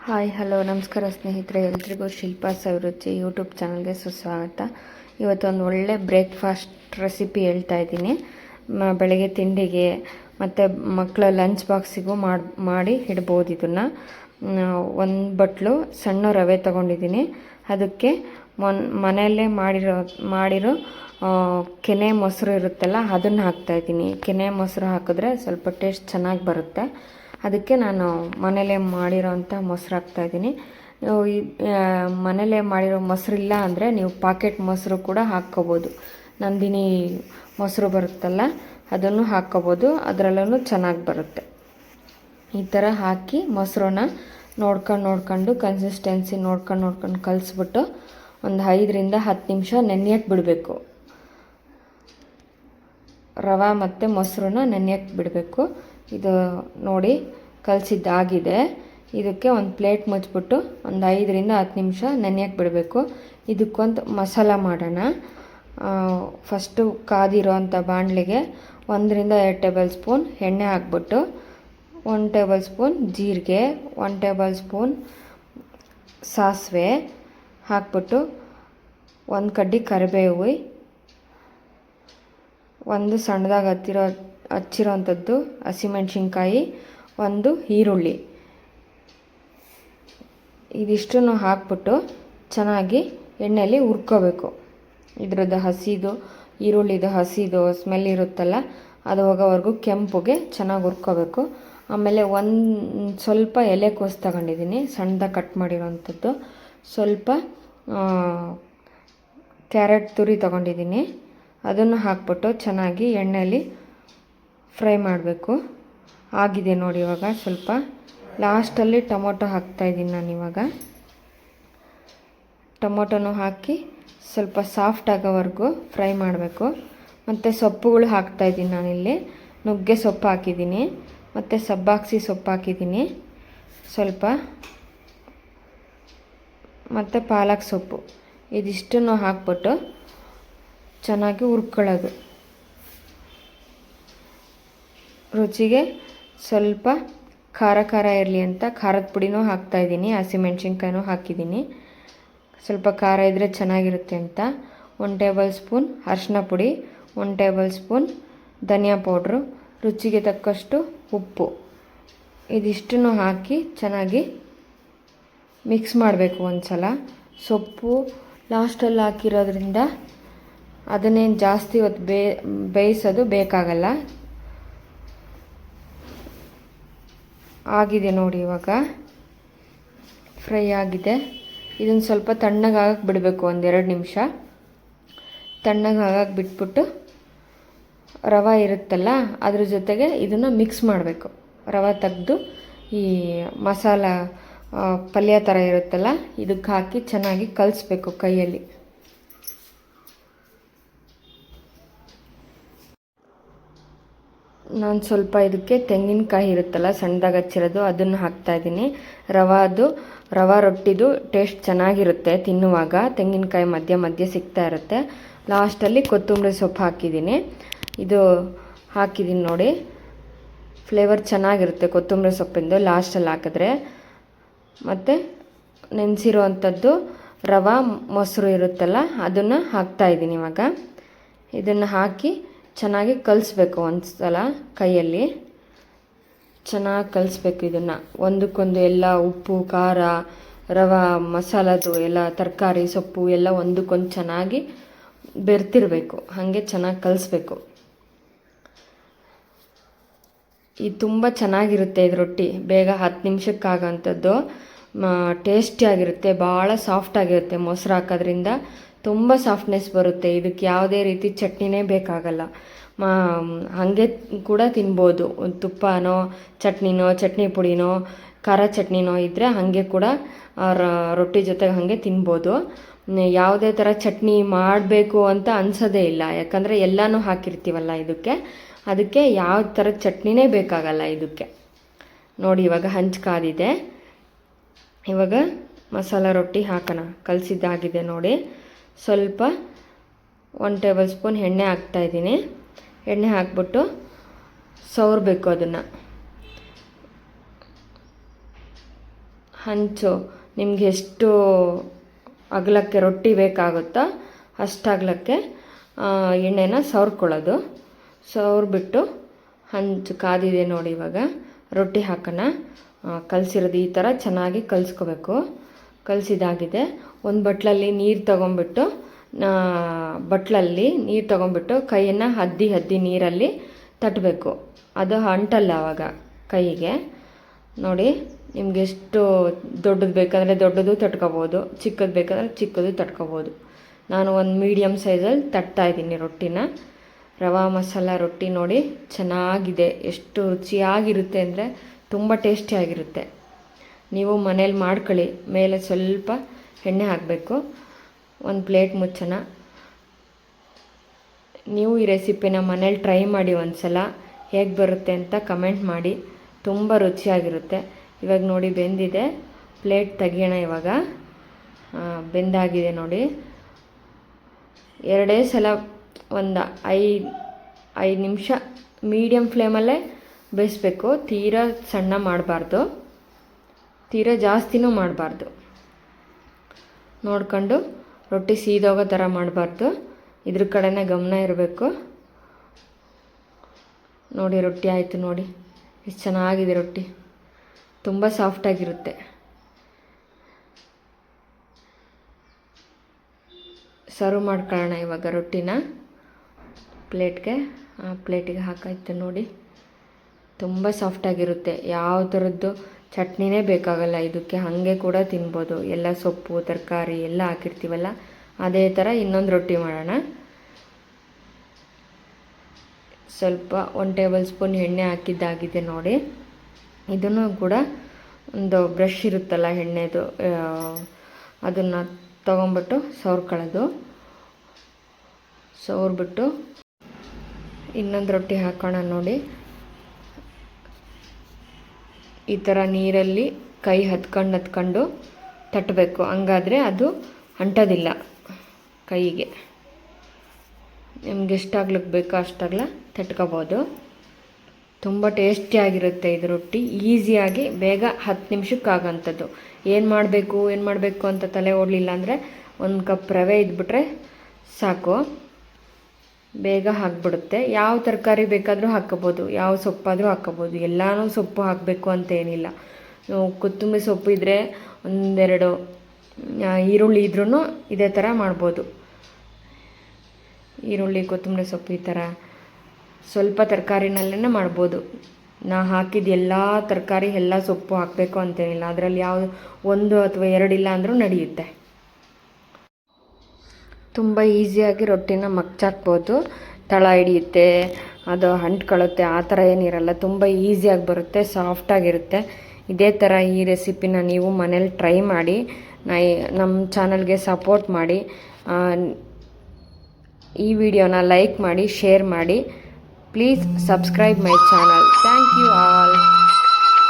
Hi hello ನಮಸ್ಕಾರ ಸ್ನೇಹಿತರೆ, ಎಲ್ರಿಗೂ ಶಿಲ್ಪಾ ಸವಿರುಚಿ ಯೂಟ್ಯೂಬ್ ಚಾನಲ್ಗೆ ಸುಸ್ವಾಗತ. ಇವತ್ತೊಂದು ಒಳ್ಳೆ ಬ್ರೇಕ್ಫಾಸ್ಟ್ ರೆಸಿಪಿ ಹೇಳ್ತಾ ಇದ್ದೀನಿ. ಬೆಳಗ್ಗೆ ತಿಂಡಿಗೆ ಮತ್ತು ಮಕ್ಕಳ ಲಂಚ್ ಬಾಕ್ಸಿಗೂ ಮಾಡಿ ಇಡ್ಬೋದು. ಇದನ್ನು ಒಂದು ಬಟ್ಲು ಸಣ್ಣ ರವೆ ತೊಗೊಂಡಿದ್ದೀನಿ. ಅದಕ್ಕೆ ಮನೆಯಲ್ಲೇ ಮಾಡಿರೋ ಕೆನೆ ಮೊಸರು ಇರುತ್ತಲ್ಲ, ಅದನ್ನು ಹಾಕ್ತಾಯಿದ್ದೀನಿ. ಕೆನೆ ಮೊಸರು ಹಾಕಿದ್ರೆ ಸ್ವಲ್ಪ ಟೇಸ್ಟ್ ಚೆನ್ನಾಗಿ ಬರುತ್ತೆ. ಅದಕ್ಕೆ ನಾನು ಮನೇಲೇ ಮಾಡಿರೋಂಥ ಮೊಸರು ಹಾಕ್ತಾಯಿದ್ದೀನಿ. ನೀವು ಮನೇಲೇ ಮಾಡಿರೋ ಮೊಸರಿಲ್ಲ ಅಂದರೆ ನೀವು ಪಾಕೆಟ್ ಮೊಸರು ಕೂಡ ಹಾಕ್ಕೋಬೋದು. ನಂದಿನಿ ಮೊಸರು ಬರುತ್ತಲ್ಲ, ಅದನ್ನು ಹಾಕ್ಕೋಬೋದು. ಅದರಲ್ಲೂ ಚೆನ್ನಾಗಿ ಬರುತ್ತೆ. ಈ ಥರ ಹಾಕಿ ಮೊಸರನ್ನ ನೋಡ್ಕೊಂಡು ಕನ್ಸಿಸ್ಟೆನ್ಸಿ ನೋಡ್ಕೊಂಡು ಕಲಿಸ್ಬಿಟ್ಟು ಒಂದು 5ರಿಂದ 10 ನಿಮಿಷ ನೆನೆಯಕ್ಕೆ ಬಿಡಬೇಕು. ರವೆ ಮತ್ತು ಮೊಸರನ್ನ ನೆನೆಯಕ್ಕೆ ಬಿಡಬೇಕು. ಇದು ನೋಡಿ ಕಲಸಿದ್ದಾಗಿದೆ. ಇದಕ್ಕೆ ಒಂದು ಪ್ಲೇಟ್ ಮುಚ್ಚಿಬಿಟ್ಟು ಒಂದು 5ರಿಂದ 10 ನಿಮಿಷ ನೆನೆಯಕ್ಕೆ ಬಿಡಬೇಕು. ಇದಕ್ಕೊಂದು ಮಸಾಲ ಮಾಡೋಣ. ಫಸ್ಟು ಕಾದಿರೋವಂಥ ಬಾಣಲೆಗೆ 1ರಿಂದ 2 ಟೇಬಲ್ ಸ್ಪೂನ್ ಎಣ್ಣೆ ಹಾಕ್ಬಿಟ್ಟು 1 ಟೇಬಲ್ ಸ್ಪೂನ್ ಜೀರಿಗೆ, 1 ಟೇಬಲ್ ಸ್ಪೂನ್ ಸಾಸಿವೆ ಹಾಕ್ಬಿಟ್ಟು 1 ಕಡ್ಡಿ ಕರಿಬೇವು, ಒಂದು ಸಣ್ಣದಾಗಿ ಹಚ್ಚಿರೋವಂಥದ್ದು ಹಸಿಮೆಣ್ಸಿನ್ಕಾಯಿ, 1 ಈರುಳ್ಳಿ, ಇದಿಷ್ಟನ್ನು ಹಾಕ್ಬಿಟ್ಟು ಚೆನ್ನಾಗಿ ಎಣ್ಣೆಯಲ್ಲಿ ಹುರ್ಕೋಬೇಕು. ಇದ್ರದ್ದು ಈರುಳ್ಳಿದು ಹಸಿದು ಸ್ಮೆಲ್ ಇರುತ್ತಲ್ಲ, ಅದು ಹೋಗೋವರೆಗೂ ಕೆಂಪುಗೆ ಚೆನ್ನಾಗಿ ಹುರ್ಕೋಬೇಕು. ಆಮೇಲೆ ಸ್ವಲ್ಪ ಎಲೆಕೋಸು ತಗೊಂಡಿದ್ದೀನಿ, ಸಣ್ಣದಾಗಿ ಕಟ್ ಮಾಡಿರೋವಂಥದ್ದು. ಸ್ವಲ್ಪ ಕ್ಯಾರೆಟ್ ತುರಿ ತಗೊಂಡಿದ್ದೀನಿ. ಅದನ್ನು ಹಾಕ್ಬಿಟ್ಟು ಚೆನ್ನಾಗಿ ಎಣ್ಣೆಯಲ್ಲಿ ಫ್ರೈ ಮಾಡಬೇಕು. ಆಗಿದೆ ನೋಡಿ. ಇವಾಗ ಸ್ವಲ್ಪ ಲಾಸ್ಟಲ್ಲಿ ಟೊಮೊಟೊ ಹಾಕ್ತಾಯಿದ್ದೀನಿ ನಾನು. ಇವಾಗ ಟೊಮೊಟೊನೂ ಹಾಕಿ ಸ್ವಲ್ಪ ಸಾಫ್ಟ್ ಆಗೋವರೆಗೂ ಫ್ರೈ ಮಾಡಬೇಕು. ಮತ್ತು ಸೊಪ್ಪುಗಳು ಹಾಕ್ತಾಯಿದ್ದೀನಿ ನಾನಿಲ್ಲಿ. ನುಗ್ಗೆ ಸೊಪ್ಪು ಹಾಕಿದ್ದೀನಿ, ಮತ್ತು ಸಬ್ಬಾಕ್ಸಿ ಸೊಪ್ಪು ಹಾಕಿದ್ದೀನಿ ಸ್ವಲ್ಪ, ಮತ್ತು ಪಾಲಕ್ ಸೊಪ್ಪು. ಇದಿಷ್ಟನ್ನು ಹಾಕ್ಬಿಟ್ಟು ಚೆನ್ನಾಗಿ ಹುರ್ಕೊಳ್ಳೋದು. ರುಚಿಗೆ ಸ್ವಲ್ಪ ಖಾರ ಇರಲಿ ಅಂತ ಖಾರದ ಪುಡಿನೂ ಹಾಕ್ತಾಯಿದ್ದೀನಿ, ಹಸಿಮೆಣ್ಸಿನ್ಕಾಯಿನೂ ಹಾಕಿದ್ದೀನಿ. ಸ್ವಲ್ಪ ಖಾರ ಇದ್ದರೆ ಚೆನ್ನಾಗಿರುತ್ತೆ ಅಂತ 1 ಟೇಬಲ್ ಸ್ಪೂನ್ ಅರಿಶಿನ ಪುಡಿ, 1 ಟೇಬಲ್ ಸ್ಪೂನ್ ಧನಿಯಾ ಪೌಡ್ರು, ರುಚಿಗೆ ತಕ್ಕಷ್ಟು ಉಪ್ಪು. ಇದಿಷ್ಟನ್ನು ಹಾಕಿ ಚೆನ್ನಾಗಿ ಮಿಕ್ಸ್ ಮಾಡಬೇಕು ಒಂದು ಸಲ. ಸೊಪ್ಪು ಲಾಸ್ಟಲ್ಲಿ ಹಾಕಿರೋದ್ರಿಂದ ಅದನ್ನೇನು ಜಾಸ್ತಿ ಹೊತ್ತು ಬೇಯಿಸೋದು ಬೇಕಾಗಲ್ಲ. ಆಗಿದೆ ನೋಡಿ. ಇವಾಗ ಫ್ರೈ ಆಗಿದೆ. ಇದನ್ನು ಸ್ವಲ್ಪ ತಣ್ಣಗಾಗಕ್ಕೆ ಬಿಡಬೇಕು, 1-2 ನಿಮಿಷ. ತಣ್ಣಗಾಗಕ್ಕೆ ಬಿಟ್ಬಿಟ್ಟು ರವೆ ಇರುತ್ತಲ್ಲ, ಅದ್ರ ಜೊತೆಗೆ ಇದನ್ನು ಮಿಕ್ಸ್ ಮಾಡಬೇಕು. ರವೆ ತೆಗೆದು ಈ ಮಸಾಲ ಪಲ್ಯ ಥರ ಇರುತ್ತಲ್ಲ, ಇದಕ್ಕೆ ಹಾಕಿ ಚೆನ್ನಾಗಿ ಕಲಿಸ್ಬೇಕು ಕೈಯಲ್ಲಿ. ನಾನು ಸ್ವಲ್ಪ ಇದಕ್ಕೆ ತೆಂಗಿನಕಾಯಿ ಇರುತ್ತಲ್ಲ ಸಣ್ಣದಾಗಿ ಹಚ್ಚಿರೋದು, ಅದನ್ನು ಹಾಕ್ತಾಯಿದ್ದೀನಿ. ರವೆ ರೊಟ್ಟಿದು ಟೇಸ್ಟ್ ಚೆನ್ನಾಗಿರುತ್ತೆ ತಿನ್ನುವಾಗ. ತೆಂಗಿನಕಾಯಿ ಮಧ್ಯೆ ಸಿಗ್ತಾ ಇರುತ್ತೆ. ಲಾಸ್ಟಲ್ಲಿ ಕೊತ್ತಂಬರಿ ಸೊಪ್ಪು ಹಾಕಿದ್ದೀನಿ. ಇದು ಹಾಕಿದ್ದೀನಿ ನೋಡಿ. ಫ್ಲೇವರ್ ಚೆನ್ನಾಗಿರುತ್ತೆ ಕೊತ್ತಂಬರಿ ಸೊಪ್ಪಿಂದು ಲಾಸ್ಟಲ್ಲಿ ಹಾಕಿದ್ರೆ. ಮತ್ತು ನೆನೆಸಿರೋ ಅಂಥದ್ದು ರವೆ ಮೊಸರು ಇರುತ್ತಲ್ಲ, ಅದನ್ನು ಹಾಕ್ತಾಯಿದ್ದೀನಿ ಇವಾಗ. ಇದನ್ನು ಹಾಕಿ ಚೆನ್ನಾಗಿ ಕಲಿಸ್ಬೇಕು. ಒಂದು ಸಲ ಕೈಯಲ್ಲಿ ಚೆನ್ನಾಗಿ ಕಲಿಸ್ಬೇಕು. ಇದನ್ನು ಒಂದಕ್ಕೊಂದು ಎಲ್ಲ ಉಪ್ಪು, ಖಾರ, ರವೆ, ಮಸಾಲದು ಎಲ್ಲ ತರಕಾರಿ, ಸೊಪ್ಪು ಎಲ್ಲ ಒಂದಕ್ಕೊಂದು ಚೆನ್ನಾಗಿ ಬೆರ್ತಿರಬೇಕು. ಹಾಗೆ ಚೆನ್ನಾಗಿ ಕಲಿಸ್ಬೇಕು. ಇದು ತುಂಬ ಚೆನ್ನಾಗಿರುತ್ತೆ. ಇದು ರೊಟ್ಟಿ ಬೇಗ 10 ನಿಮಿಷಕ್ಕಾಗೋಂಥದ್ದು. ಟೇಸ್ಟಿಯಾಗಿರುತ್ತೆ, ಭಾಳ ಸಾಫ್ಟಾಗಿರುತ್ತೆ. ಮೊಸರು ಹಾಕೋದ್ರಿಂದ ತುಂಬ ಸಾಫ್ಟ್ನೆಸ್ ಬರುತ್ತೆ. ಇದಕ್ಕೆ ಯಾವುದೇ ರೀತಿ ಚಟ್ನಿನೇ ಬೇಕಾಗಲ್ಲ. ಹಾಗೆ ಕೂಡ ತಿನ್ಬೋದು. ತುಪ್ಪನೋ ಚಟ್ನಿ ಪುಡಿನೋ ಖಾರ ಚಟ್ನಿನೋ ಇದ್ದರೆ ಹಾಗೆ ಕೂಡ ರೊಟ್ಟಿ ಜೊತೆಗೆ ಹಾಗೆ ತಿನ್ಬೋದು. ಯಾವುದೇ ಥರ ಚಟ್ನಿ ಮಾಡಬೇಕು ಅಂತ ಅನಿಸೋದೇ ಇಲ್ಲ, ಯಾಕಂದರೆ ಎಲ್ಲನೂ ಹಾಕಿರ್ತೀವಲ್ಲ ಅದಕ್ಕೆ ಯಾವ ಥರ ಚಟ್ನಿನೇ ಬೇಕಾಗಲ್ಲ ಇದಕ್ಕೆ. ನೋಡಿ ಇವಾಗ ಕಾದಿದೆ. ಇವಾಗ ಮಸಾಲ ರೊಟ್ಟಿ ಹಾಕೋಣ. ಕಲಸಿದ್ದಾಗಿದೆ ನೋಡಿ. ಸ್ವಲ್ಪ 1 ಟೇಬಲ್ ಸ್ಪೂನ್ ಎಣ್ಣೆ ಹಾಕ್ತಾಯಿದ್ದೀನಿ. ಎಣ್ಣೆ ಹಾಕ್ಬಿಟ್ಟು ಸವರಬೇಕು. ಅದನ್ನು ಹಂಚು ನಿಮಗೆ ಎಷ್ಟು ಅಗಲಕ್ಕೆ ರೊಟ್ಟಿ ಬೇಕಾಗುತ್ತೋ ಅಷ್ಟು ಅಗಲಕ್ಕೆ ಎಣ್ಣೆನ ಸವರ್ಕೊಳ್ಳೋದು. ಸವರ್ಬಿಟ್ಟು ಹಂಚು ಕಾದಿದೆ ನೋಡಿ, ಇವಾಗ ರೊಟ್ಟಿ ಹಾಕೋಣ. ಕಲಸಿರೋದು ಈ ಥರ ಚೆನ್ನಾಗಿ ಕಲಿಸ್ಕೋಬೇಕು. ಕಲಸಿದಾಗಿದೆ. ಒಂದು ಬಟ್ಲಲ್ಲಿ ನೀರು ತೊಗೊಂಬಿಟ್ಟು ಕೈಯನ್ನು ಹದ್ದಿ ನೀರಲ್ಲಿ ತಟ್ಟಬೇಕು. ಅದು ಅಂಟಲ್ಲ ಆವಾಗ ಕೈಗೆ. ನೋಡಿ, ನಿಮ್ಗೆ ಎಷ್ಟು ದೊಡ್ಡದು ಬೇಕಂದರೆ ದೊಡ್ಡದು ತಟ್ಕೋಬೋದು, ಚಿಕ್ಕದು ಬೇಕಂದರೆ ಚಿಕ್ಕದು ತಟ್ಕೋಬೋದು. ನಾನು ಒಂದು ಮೀಡಿಯಮ್ ಸೈಜಲ್ಲಿ ತಟ್ತಾಯಿದ್ದೀನಿ ರೊಟ್ಟಿನ. ರವಾ ಮಸಾಲ ರೊಟ್ಟಿ ನೋಡಿ ಚೆನ್ನಾಗಿದೆ, ಎಷ್ಟು ರುಚಿಯಾಗಿರುತ್ತೆ ಅಂದರೆ ತುಂಬ ಟೇಸ್ಟಿಯಾಗಿರುತ್ತೆ. ನೀವು ಮನೇಲಿ ಮಾಡ್ಕೊಳ್ಳಿ. ಮೇಲೆ ಸ್ವಲ್ಪ ಎಣ್ಣೆ ಹಾಕಬೇಕು. ಒಂದು ಪ್ಲೇಟ್ ಮುಚ್ಚೋಣ. ನೀವು ಈ ರೆಸಿಪಿನ ಮನೇಲಿ ಟ್ರೈ ಮಾಡಿ ಒಂದು ಸಲ, ಹೇಗೆ ಬರುತ್ತೆ ಅಂತ ಕಮೆಂಟ್ ಮಾಡಿ. ತುಂಬ ರುಚಿಯಾಗಿರುತ್ತೆ. ಇವಾಗ ನೋಡಿ ಬೆಂದಿದೆ, ಪ್ಲೇಟ್ ತೆಗಿಯೋಣ. ಇವಾಗ ಬೆಂದಾಗಿದೆ ನೋಡಿ. ಎರಡೇ ಸಲ ಒಂದು 5 ನಿಮಿಷ ಮೀಡಿಯಮ್ ಫ್ಲೇಮಲ್ಲೇ ಬೇಯಿಸ್ಬೇಕು. ತೀರಾ ಸಣ್ಣ ಮಾಡಬಾರ್ದು, ತೀರಾ ಜಾಸ್ತಿನೂ ಮಾಡಬಾರ್ದು. ನೋಡ್ಕೊಂಡು ರೊಟ್ಟಿ ಸೀದೋಗೋ ಥರ ಮಾಡಬಾರ್ದು, ಇದ್ರ ಕಡೆನೇ ಗಮನ ಇರಬೇಕು. ನೋಡಿ ರೊಟ್ಟಿ ಆಯಿತು ನೋಡಿ, ಎಷ್ಟು ಚೆನ್ನಾಗಿದೆ ರೊಟ್ಟಿ, ತುಂಬ ಸಾಫ್ಟಾಗಿರುತ್ತೆ. ಸರ್ವ್ ಮಾಡ್ಕೊಳ್ಳೋಣ ಇವಾಗ ರೊಟ್ಟಿನ ಪ್ಲೇಟಿಗೆ ಹಾಕಾಯ್ತು ನೋಡಿ. ತುಂಬ ಸಾಫ್ಟಾಗಿರುತ್ತೆ. ಯಾವ ಥರದ್ದು ಚಟ್ನಿನೇ ಬೇಕಾಗಲ್ಲ ಇದಕ್ಕೆ, ಹಾಗೆ ಕೂಡ ತಿನ್ಬೋದು. ಎಲ್ಲ ಸೊಪ್ಪು ತರಕಾರಿ ಎಲ್ಲ ಹಾಕಿರ್ತೀವಲ್ಲ, ಅದೇ ಥರ ಇನ್ನೊಂದು ರೊಟ್ಟಿ ಮಾಡೋಣ. ಸ್ವಲ್ಪ 1 ಟೇಬಲ್ ಸ್ಪೂನ್ ಎಣ್ಣೆ ಹಾಕಿದ್ದಾಗಿದೆ ನೋಡಿ. ಇದನ್ನು ಕೂಡ ಒಂದು ಬ್ರಷ್ ಇರುತ್ತಲ್ಲ ಎಣ್ಣೆದು, ಅದನ್ನು ತೊಗೊಂಬಿಟ್ಟು ಸವರ್ಬಿಟ್ಟು ಇನ್ನೊಂದು ರೊಟ್ಟಿ ಹಾಕೋಣ ನೋಡಿ. ಈ ಥರ ನೀರಲ್ಲಿ ಕೈ ಹತ್ಕೊಂಡು ತಟ್ಟಬೇಕು, ಹಂಗಾದರೆ ಅದು ಅಂಟೋದಿಲ್ಲ ಕೈಗೆ. ನಿಮ್ಗೆ ಎಷ್ಟಾಗ್ಲಿಕ್ಕೆ ಬೇಕೋ ಅಷ್ಟಾಗಲ ತಟ್ಕೋಬೋದು. ತುಂಬ ಟೇಸ್ಟಿಯಾಗಿರುತ್ತೆ ಇದು ರೊಟ್ಟಿ. ಈಸಿಯಾಗಿ ಬೇಗ 10 ನಿಮಿಷಕ್ಕೆ ಆಗೋಂಥದ್ದು. ಏನು ಮಾಡಬೇಕು ಅಂತ ತಲೆ ಓಡಲಿಲ್ಲ ಅಂದರೆ 1 ಕಪ್ ರವೆ ಇದ್ಬಿಟ್ರೆ ಸಾಕು, ಬೇಗ ಹಾಕ್ಬಿಡುತ್ತೆ. ಯಾವ ತರಕಾರಿ ಬೇಕಾದರೂ ಹಾಕ್ಕೋಬೋದು, ಯಾವ ಸೊಪ್ಪಾದರೂ ಹಾಕ್ಕೋಬೋದು. ಎಲ್ಲನೂ ಸೊಪ್ಪು ಹಾಕಬೇಕು ಅಂತ ಏನಿಲ್ಲ. ಕೊತ್ತಂಬರಿ ಸೊಪ್ಪು ಇದ್ದರೆ 1-2 ಈರುಳ್ಳಿ ಇದ್ರೂ ಇದೇ ಥರ ಮಾಡ್ಬೋದು. ಈರುಳ್ಳಿ ಕೊತ್ತಂಬರಿ ಸೊಪ್ಪು ಈ ಥರ ಸ್ವಲ್ಪ ತರಕಾರಿನಲ್ಲೇ ಮಾಡ್ಬೋದು. ನಾ ಹಾಕಿದ ಎಲ್ಲ ತರಕಾರಿ ಎಲ್ಲ ಸೊಪ್ಪು ಹಾಕಬೇಕು ಅಂತೇನಿಲ್ಲ. ಅದರಲ್ಲಿ ಯಾವುದು 1 ಅಥವಾ 2 ಇಲ್ಲ ಅಂದರೂ ನಡೆಯುತ್ತೆ. ತುಂಬ ಈಸಿಯಾಗಿ ರೊಟ್ಟಿನ ಮಗ್ಚಾಕ್ಬೋದು. ತಳ ಹಿಡಿಯುತ್ತೆ, ಅದು ಅಂಟ್ಕೊಳ್ಳುತ್ತೆ, ಆ ಥರ ಏನಿರಲ್ಲ. ತುಂಬ ಈಸಿಯಾಗಿ ಬರುತ್ತೆ, ಸಾಫ್ಟಾಗಿರುತ್ತೆ. ಇದೇ ಥರ ಈ ರೆಸಿಪಿನ ನೀವು ಮನೇಲಿ ಟ್ರೈ ಮಾಡಿ. ನಮ್ಮ ಚಾನಲ್ಗೆ ಸಪೋರ್ಟ್ ಮಾಡಿ. ಈ ವಿಡಿಯೋನ ಲೈಕ್ ಮಾಡಿ, ಶೇರ್ ಮಾಡಿ. Please subscribe my channel. Thank you all.